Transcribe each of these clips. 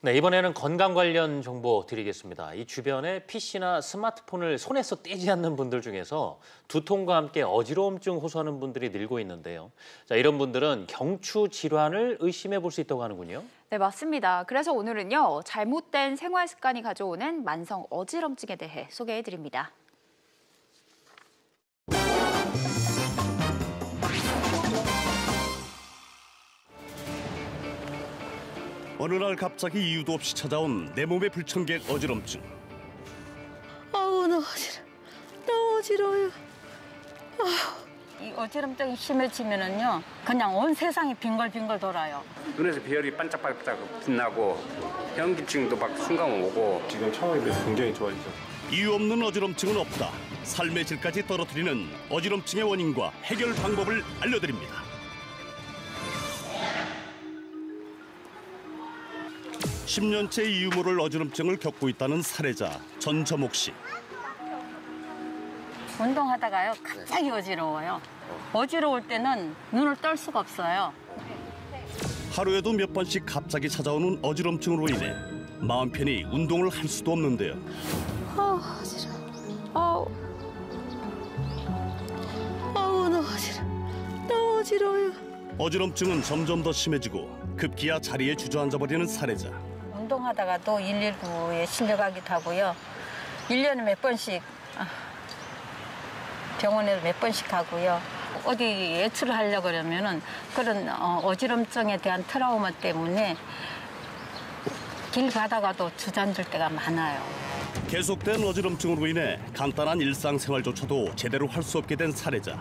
네, 이번에는 건강 관련 정보 드리겠습니다. 이 주변에 PC나 스마트폰을 손에서 떼지 않는 분들 중에서 두통과 함께 어지러움증 호소하는 분들이 늘고 있는데요. 자, 이런 분들은 경추 질환을 의심해 볼 수 있다고 하는군요. 네, 맞습니다. 그래서 오늘은요, 잘못된 생활 습관이 가져오는 만성 어지럼증에 대해 소개해 드립니다. 어느 날 갑자기 이유도 없이 찾아온 내 몸의 불청객 어지럼증. 아우 너무 어지러워요. 이 어지럼증이 심해지면은요, 그냥 온 세상이 빙글빙글 돌아요. 눈에서 비열이 반짝반짝 빛나고 현기증도 막 순간 오고. 지금 상황에 대해서 굉장히 좋아지죠. 이유 없는 어지럼증은 없다. 삶의 질까지 떨어뜨리는 어지럼증의 원인과 해결 방법을 알려드립니다. 10년째 이 유모를 어지럼증을 겪고 있다는 사례자 전저목 씨. 운동하다가요, 갑자기 어지러워요. 어지러울 때는 눈을 떨 수가 없어요. 하루에도 몇 번씩 갑자기 찾아오는 어지럼증으로 인해 마음 편히 운동을 할 수도 없는데요. 어지러워. 아우 너무 어지러워요. 어지럼증은 점점 더 심해지고 급기야 자리에 주저앉아버리는 사례자. 운동하다가도 119에 실려가기도 하고요. 1년에 몇 번씩 병원에 몇 번씩 가고요. 어디 외출을 하려고 그러면은 그런 어지럼증에 대한 트라우마 때문에 길 가다가도 주저앉을 때가 많아요. 계속된 어지럼증으로 인해 간단한 일상생활조차도 제대로 할 수 없게 된 사례자.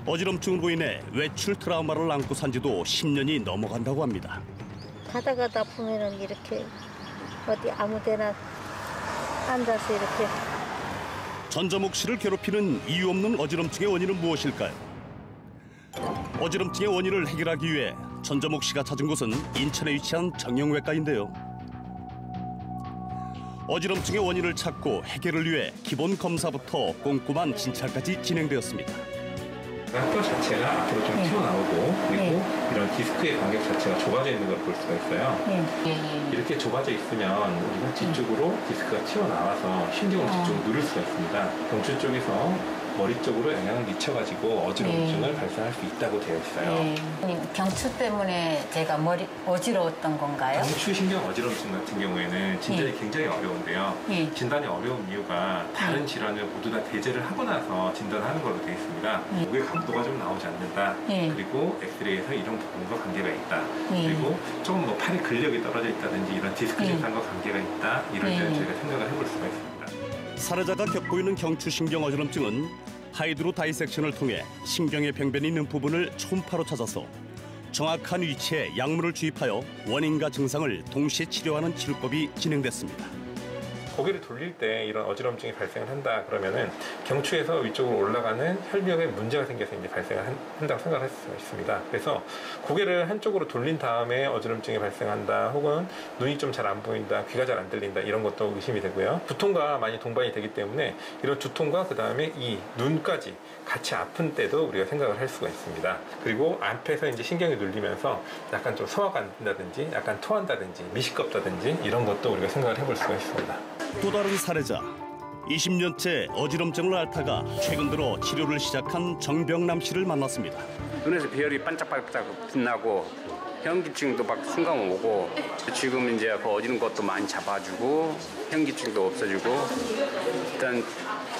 어지럼증으로 인해 외출 트라우마를 안고 산 지도 10년이 넘어간다고 합니다. 가다가다 보면은 이렇게 어디 아무데나 앉아서 이렇게. 전저목 씨를 괴롭히는 이유 없는 어지럼증의 원인은 무엇일까요? 어지럼증의 원인을 해결하기 위해 전저목 씨가 찾은 곳은 인천에 위치한 정형외과인데요. 어지럼증의 원인을 찾고 해결을 위해 기본 검사부터 꼼꼼한 진찰까지 진행되었습니다. 뼈 자체가 앞으로 좀 튀어나오고 그리고 이런 디스크의 간격 자체가 좁아져 있는 걸 볼 수가 있어요. 이렇게 좁아져 있으면 우리가 뒤쪽으로 디스크가 튀어나와서 신경을 뒤쪽으로 누를 수가 있습니다. 경추 쪽에서 머리 쪽으로 영향을 미쳐가지고 어지러움증을 발생할 수 있다고 되어 있어요. 경추 때문에 제가 머리 어지러웠던 건가요? 경추신경 어지럼증 같은 경우에는 진단이 굉장히 어려운데요. 진단이 어려운 이유가 다른 질환을 모두 다 배제를 하고 나서 진단하는 걸로 되어 있습니다. 목의 각도가 좀 나오지 않는다. 그리고 엑스레이에서 이런 부분과 관계가 있다. 그리고 조금 뭐 팔의 근력이 떨어져 있다든지 이런 디스크 증상과 관계가 있다. 이럴 때는 저희가 생각을 해볼 수가 있습니다. 사례자가 겪고 있는 경추신경 어지럼증은 하이드로 다이섹션을 통해 신경의 병변이 있는 부분을 초음파로 찾아서 정확한 위치에 약물을 주입하여 원인과 증상을 동시에 치료하는 치료법이 진행됐습니다. 고개를 돌릴 때 이런 어지럼증이 발생을 한다 그러면은 경추에서 위쪽으로 올라가는 혈류에 문제가 생겨서 이제 발생을 한다고 생각할 수 있습니다. 그래서 고개를 한쪽으로 돌린 다음에 어지럼증이 발생한다, 혹은 눈이 좀 잘 안 보인다, 귀가 잘 안 들린다, 이런 것도 의심이 되고요. 두통과 많이 동반이 되기 때문에 이런 두통과 그 다음에 이 눈까지 같이 아픈 때도 우리가 생각을 할 수가 있습니다. 그리고 앞에서 이제 신경이 눌리면서 약간 좀 소화가 안 된다든지, 약간 토한다든지, 미식겁다든지 이런 것도 우리가 생각을 해볼 수가 있습니다. 또 다른 사례자, 20년째 어지럼증을 앓다가 최근 들어 치료를 시작한 정병남 씨를 만났습니다. 눈에서 비열이 반짝반짝 빛나고 현기증도 막 순간 오고, 지금 이제 그 어지른 것도 많이 잡아주고 현기증도 없어지고, 일단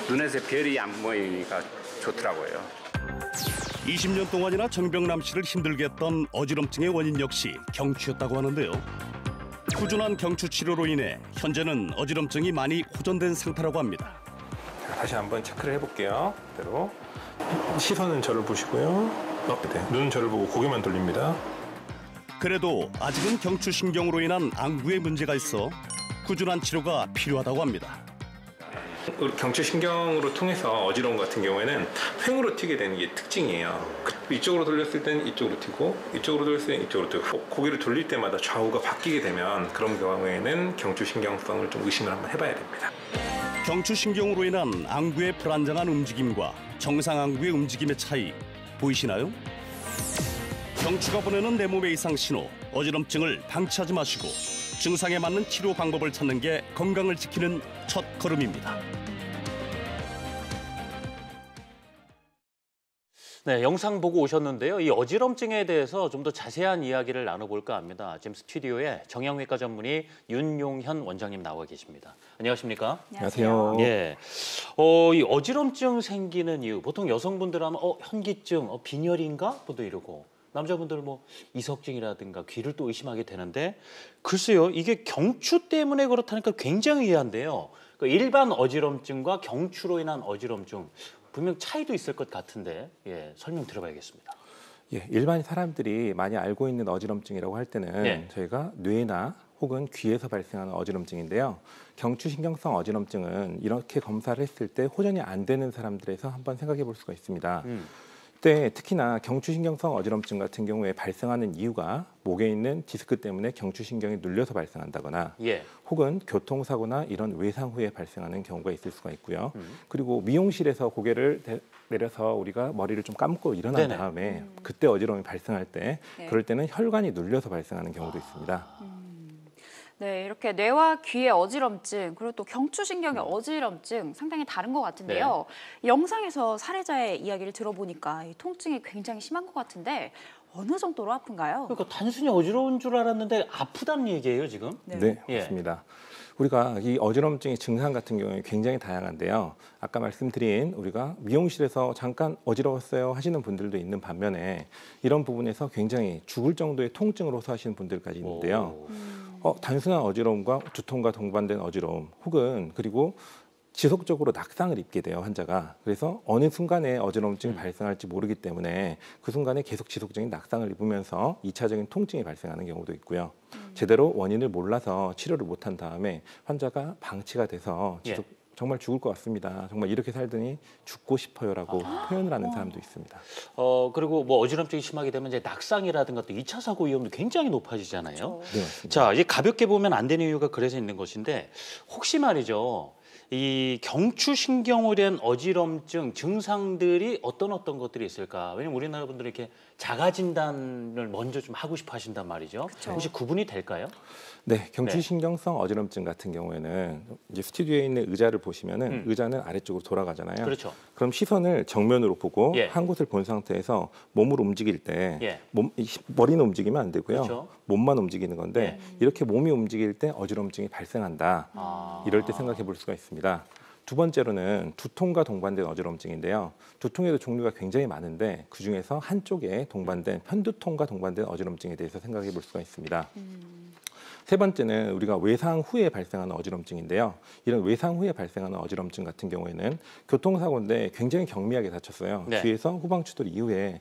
눈에서 별이 안 보이니까 좋더라고요. 20년 동안이나 정병남 씨를 힘들게 했던 어지럼증의 원인 역시 경추였다고 하는데요. 꾸준한 경추 치료로 인해 현재는 어지럼증이 많이 호전된 상태라고 합니다. 자, 다시 한번 체크를 해볼게요. 그대로 시선은 저를 보시고요. 눈은 저를 보고 고개만 돌립니다. 그래도 아직은 경추신경으로 인한 안구에 문제가 있어 꾸준한 치료가 필요하다고 합니다. 우리 경추신경으로 통해서 어지러움 같은 경우에는 횡으로 튀게 되는 게 특징이에요. 이쪽으로 돌렸을 때는 이쪽으로 튀고, 이쪽으로 돌렸을 때는 이쪽으로 튀고, 고개를 돌릴 때마다 좌우가 바뀌게 되면 그런 경우에는 경추신경성을 좀 의심을 한번 해봐야 됩니다. 경추신경으로 인한 안구의 불안정한 움직임과 정상 안구의 움직임의 차이 보이시나요? 경추가 보내는 내 몸의 이상 신호, 어지럼증을 방치하지 마시고 증상에 맞는 치료 방법을 찾는 게 건강을 지키는 첫 걸음입니다. 네, 영상 보고 오셨는데요. 이 어지럼증에 대해서 좀 더 자세한 이야기를 나눠볼까 합니다. 지금 스튜디오에 정형외과 전문의 윤용현 원장님 나와 계십니다. 안녕하십니까? 안녕하세요. 예, 이 어지럼증 생기는 이유, 보통 여성분들 하면 현기증, 빈혈인가? 보통 이러고 남자분들은 뭐 이석증이라든가 귀를 또 의심하게 되는데 글쎄요, 이게 경추 때문에 그렇다니까 굉장히 의아한데요. 일반 어지럼증과 경추로 인한 어지럼증 분명 차이도 있을 것 같은데 설명 들어봐야겠습니다. 예, 일반 사람들이 많이 알고 있는 어지럼증이라고 할 때는 저희가 뇌나 혹은 귀에서 발생하는 어지럼증인데요. 경추신경성 어지럼증은 이렇게 검사를 했을 때 호전이 안 되는 사람들에서 한번 생각해 볼 수가 있습니다. 그때 특히나 경추신경성 어지럼증 같은 경우에 발생하는 이유가 목에 있는 디스크 때문에 경추신경이 눌려서 발생한다거나 혹은 교통사고나 이런 외상 후에 발생하는 경우가 있을 수가 있고요. 그리고 미용실에서 고개를 내려서 우리가 머리를 좀 감고 일어난 다음에 그때 어지러움이 발생할 때 그럴 때는 혈관이 눌려서 발생하는 경우도 있습니다. 네, 이렇게 뇌와 귀의 어지럼증, 그리고 또 경추신경의 어지럼증 상당히 다른 것 같은데요. 영상에서 사례자의 이야기를 들어보니까 이 통증이 굉장히 심한 것 같은데 어느 정도로 아픈가요? 그러니까 단순히 어지러운 줄 알았는데 아프다는 얘기예요, 지금? 네, 맞습니다. 우리가 이 어지럼증의 증상 같은 경우에 굉장히 다양한데요. 아까 말씀드린 우리가 미용실에서 잠깐 어지러웠어요 하시는 분들도 있는 반면에 이런 부분에서 굉장히 죽을 정도의 통증을 호소하시는 분들까지 있는데요. 단순한 어지러움과 두통과 동반된 어지러움 혹은 그리고 지속적으로 낙상을 입게 돼요, 환자가. 그래서 어느 순간에 어지러움증이 발생할지 모르기 때문에 그 순간에 계속 지속적인 낙상을 입으면서 2차적인 통증이 발생하는 경우도 있고요. 제대로 원인을 몰라서 치료를 못한 다음에 환자가 방치가 돼서 정말 죽을 것 같습니다. 정말 이렇게 살더니 죽고 싶어요라고 표현을 하는 사람도 있습니다. 그리고 뭐 어지럼증이 심하게 되면 이제 낙상이라든가 또 2차 사고 위험도 굉장히 높아지잖아요. 네, 맞습니다. 자, 이제 가볍게 보면 안 되는 이유가 그래서 있는 것인데 혹시 말이죠. 이 경추신경으로 된 어지럼증 증상들이 어떤 것들이 있을까? 왜냐면 우리나라 분들이 이렇게 자가 진단을 먼저 좀 하고 싶어 하신단 말이죠. 혹시 구분이 될까요? 네, 경추신경성 어지럼증 같은 경우에는 이제 스튜디오에 있는 의자를 보시면은 의자는 아래쪽으로 돌아가잖아요. 그렇죠. 그럼 시선을 정면으로 보고 한 곳을 본 상태에서 몸을 움직일 때 머리는 움직이면 안 되고요. 그렇죠. 몸만 움직이는 건데 이렇게 몸이 움직일 때 어지럼증이 발생한다. 이럴 때 생각해 볼 수가 있습니다. 두 번째로는 두통과 동반된 어지럼증인데요. 두통에도 종류가 굉장히 많은데 그중에서 한쪽에 동반된 편두통과 동반된 어지럼증에 대해서 생각해 볼 수가 있습니다. 세 번째는 우리가 외상 후에 발생하는 어지럼증인데요. 이런 외상 후에 발생하는 어지럼증 같은 경우에는 교통사고인데 굉장히 경미하게 다쳤어요. 뒤에서 후방추돌 이후에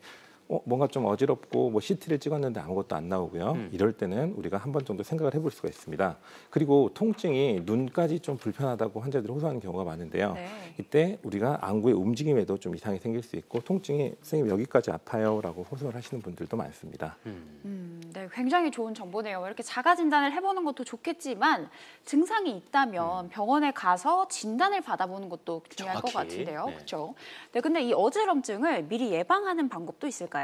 뭔가 좀 어지럽고 뭐 CT를 찍었는데 아무것도 안 나오고요. 이럴 때는 우리가 한 번 정도 생각을 해볼 수가 있습니다. 그리고 통증이 눈까지 좀 불편하다고 환자들이 호소하는 경우가 많은데요. 이때 우리가 안구의 움직임에도 좀 이상이 생길 수 있고 통증이 선생님 여기까지 아파요라고 호소를 하시는 분들도 많습니다. 네, 굉장히 좋은 정보네요. 이렇게 자가 진단을 해보는 것도 좋겠지만 증상이 있다면 병원에 가서 진단을 받아보는 것도 중요할 것 같은데요. 그렇죠? 네, 근데 이 어지럼증을 미리 예방하는 방법도 있을까요?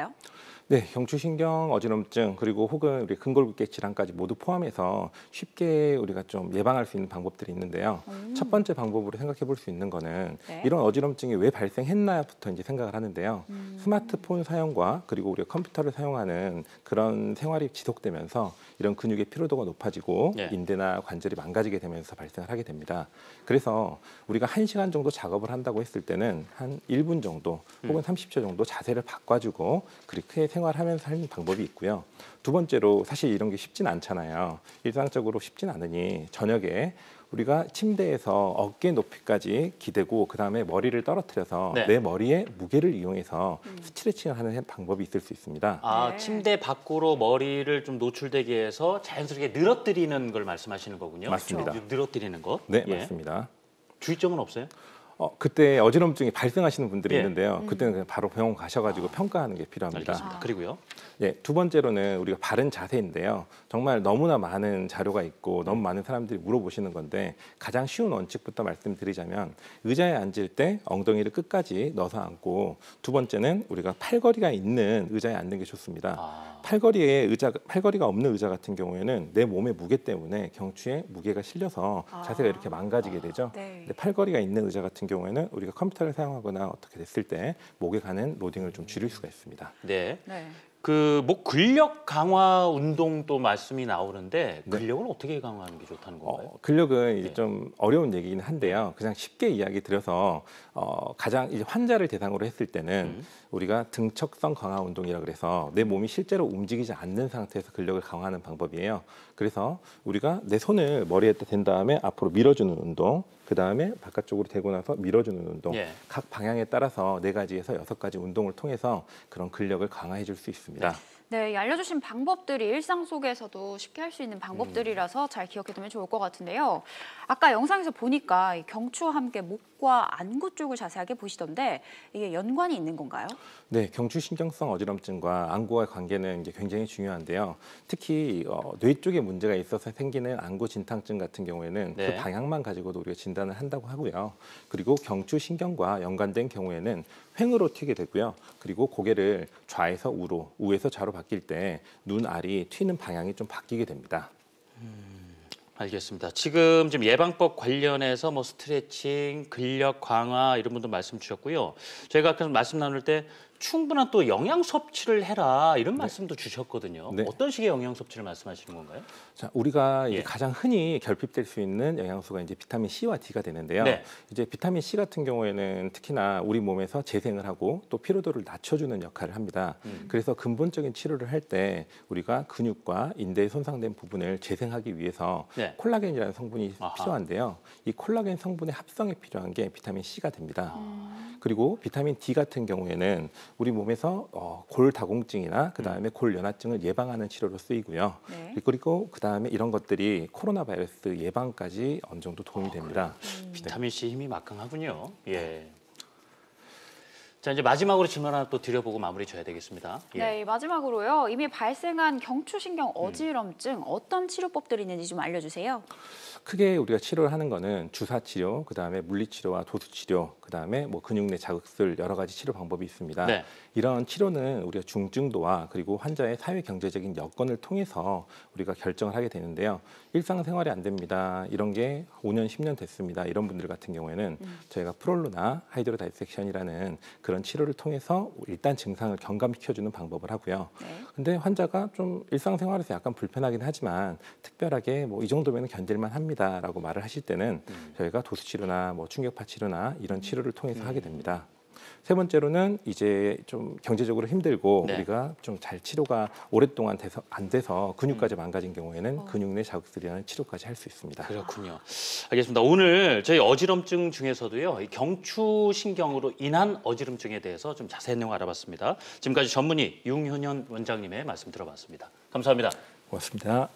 네, 경추신경 어지럼증 그리고 혹은 우리 근골격계 질환까지 모두 포함해서 쉽게 우리가 좀 예방할 수 있는 방법들이 있는데요. 첫 번째 방법으로 생각해 볼 수 있는 거는 이런 어지럼증이 왜 발생했나부터 이제 생각을 하는데요. 스마트폰 사용과 그리고 우리가 컴퓨터를 사용하는 그런 생활이 지속되면서 이런 근육의 피로도가 높아지고 인대나 관절이 망가지게 되면서 발생을 하게 됩니다. 그래서 우리가 1시간 정도 작업을 한다고 했을 때는 한 1분 정도 혹은 30초 정도 자세를 바꿔주고 그렇게 생활하면서 하는 방법이 있고요. 두 번째로 사실 이런 게 쉽진 않잖아요. 일상적으로 쉽진 않으니 저녁에 우리가 침대에서 어깨 높이까지 기대고 그다음에 머리를 떨어뜨려서 내 머리에 무게를 이용해서 스트레칭을 하는 방법이 있을 수 있습니다. 침대 밖으로 머리를 좀 노출되게 해서 자연스럽게 늘어뜨리는 걸 말씀하시는 거군요. 맞습니다. 늘어뜨리는 것? 네, 맞습니다. 주의점은 없어요? 그때 어지럼증이 발생하시는 분들이 예. 있는데요. 그때는 그냥 바로 병원 가셔가지고 평가하는 게 필요합니다. 알겠습니다. 그리고요. 예, 두 번째로는 우리가 바른 자세인데요. 정말 너무나 많은 자료가 있고 너무 많은 사람들이 물어보시는 건데 가장 쉬운 원칙부터 말씀드리자면 의자에 앉을 때 엉덩이를 끝까지 넣어서 앉고 두 번째는 우리가 팔걸이가 있는 의자에 앉는 게 좋습니다. 팔걸이가 없는 의자 같은 경우에는 내 몸의 무게 때문에 경추에 무게가 실려서 자세가 이렇게 망가지게 되죠. 네. 근데 팔걸이가 있는 의자 같은 경우에는 우리가 컴퓨터를 사용하거나 어떻게 됐을 때 목에 가는 로딩을 좀 줄일 수가 있습니다. 네. 네. 그 뭐 근력 강화 운동도 말씀이 나오는데 네. 근력을 어떻게 강화하는 게 좋다는 건가요? 근력은 이제 네. 좀 어려운 얘기긴 한데요. 그냥 쉽게 이야기 드려서 가장 이제 환자를 대상으로 했을 때는 우리가 등척성 강화 운동이라 그래서 내 몸이 실제로 움직이지 않는 상태에서 근력을 강화하는 방법이에요. 그래서 우리가 내 손을 머리에다 댄 다음에 앞으로 밀어주는 운동, 그 다음에 바깥쪽으로 대고 나서 밀어주는 운동, 예. 각 방향에 따라서 4가지에서 6가지 운동을 통해서 그런 근력을 강화해 줄 수 있습니다. 네, 이 알려주신 방법들이 일상 속에서도 쉽게 할 수 있는 방법들이라서 잘 기억해두면 좋을 것 같은데요. 아까 영상에서 보니까 이 경추와 함께 목과 안구 쪽을 자세하게 보시던데 이게 연관이 있는 건가요? 네, 경추신경성 어지럼증과 안구와의 관계는 이제 굉장히 중요한데요. 특히 뇌 쪽에 문제가 있어서 생기는 안구 진탕증 같은 경우에는 네. 그 방향만 가지고도 우리가 진단을 한다고 하고요. 그리고 경추신경과 연관된 경우에는 횡으로 튀게 되고요. 그리고 고개를 좌에서 우로, 우에서 좌로 바뀔 때 눈알이 튀는 방향이 좀 바뀌게 됩니다. 알겠습니다. 지금 예방법 관련해서 뭐 스트레칭, 근력 강화 이런 분도 말씀 주셨고요. 저희가 아까 말씀 나눌 때 충분한 또 영양 섭취를 해라 이런 말씀도 주셨거든요. 네. 어떤 식의 영양 섭취를 말씀하시는 건가요? 자, 우리가 이제 예. 가장 흔히 결핍될 수 있는 영양소가 이제 비타민 C와 D가 되는데요. 네. 이제 비타민 C 같은 경우에는 특히나 우리 몸에서 재생을 하고 또 피로도를 낮춰주는 역할을 합니다. 그래서 근본적인 치료를 할 때 우리가 근육과 인대에 손상된 부분을 재생하기 위해서 네. 콜라겐이라는 성분이 아하. 필요한데요. 이 콜라겐 성분의 합성에 필요한 게 비타민 C가 됩니다. 그리고 비타민 D 같은 경우에는 우리 몸에서 골다공증이나 그 다음에 골연화증을 예방하는 치료로 쓰이고요. 네. 그리고 그 다음에 이런 것들이 코로나 바이러스 예방까지 어느 정도 도움이 됩니다. 비타민 C 힘이 막강하군요. 예. 자, 이제 마지막으로 질문 하나 또 드려보고 마무리 줘야 되겠습니다. 예. 네, 마지막으로요. 이미 발생한 경추신경 어지럼증 어떤 치료법들이 있는지 좀 알려주세요. 크게 우리가 치료를 하는 거는 주사 치료, 그 다음에 물리치료와 도수 치료, 그 다음에 뭐 근육 내 자극술 여러 가지 치료 방법이 있습니다. 네. 이런 치료는 우리가 중증도와 그리고 환자의 사회 경제적인 여건을 통해서 우리가 결정을 하게 되는데요. 일상생활이 안 됩니다. 이런 게 5년, 10년 됐습니다. 이런 분들 같은 경우에는 저희가 프롤루나 하이드로 다이섹션이라는 그런 치료를 통해서 일단 증상을 경감시켜주는 방법을 하고요. 네. 근데 환자가 좀 일상생활에서 약간 불편하긴 하지만 특별하게 뭐 이 정도면 견딜만 합니다라고 말을 하실 때는 저희가 도수치료나 뭐 충격파 치료나 이런 치료를 통해서 하게 됩니다. 세 번째로는 이제 좀 경제적으로 힘들고 네. 우리가 좀 잘 치료가 오랫동안 안 돼서 근육까지 망가진 경우에는 근육 내 자극술이라는 치료까지 할 수 있습니다. 그렇군요. 알겠습니다. 오늘 저희 어지럼증 중에서도요, 이 경추신경으로 인한 어지럼증에 대해서 좀 자세한 내용 알아봤습니다. 지금까지 전문의 윤효년 원장님의 말씀 들어봤습니다. 감사합니다. 고맙습니다.